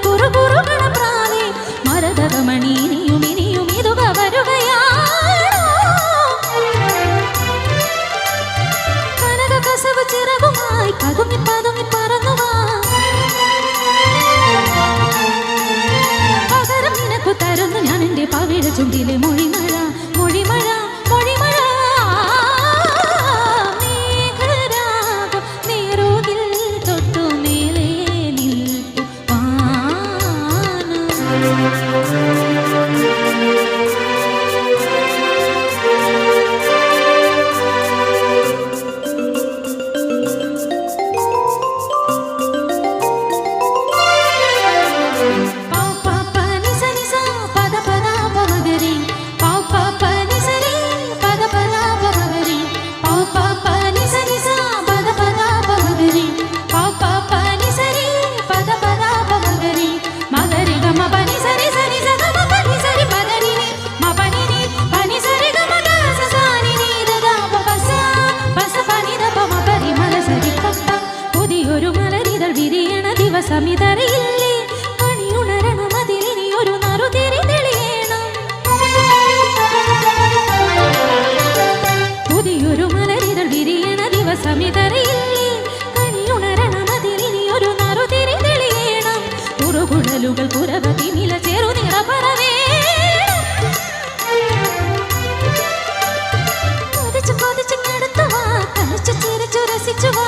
കുറുകുറുകണപ്രാവേ മരതകമണി ഇനിയും ഇനിയും ഇതുക വരുകയാണോ കനക കസവ് ചിറകുമായി പതുങ്ങി പതുങ്ങി പറന്നുവാ പകരം നിനക്കു തരുന്നു ഞാൻ എൻ്റെ പവിഴ ചുണ്ടിലെ മൊഴിമഴ മൊഴിമഴ മൊഴിമഴ സമിതറിയില്ലേ കണിയുണരണം അതിലിനി ഒരു നറുതിരി തെളിയണം പുതിയൊരു മലരിതൾ വിരിയണ ദിവസമിതറിയില്ലേ കണിയുണരണം അതിലിനി ഒരു നറുതിരി തെളിയണം കുറുകുഴലുകൾ കുരവതി നില ചെറുനിറ പറവേണം കൊതിച്ചു കൊതിച്ചു നടത്തുവാ കളിച്ചു ചിരിച്ചു രസിച്ചുവാ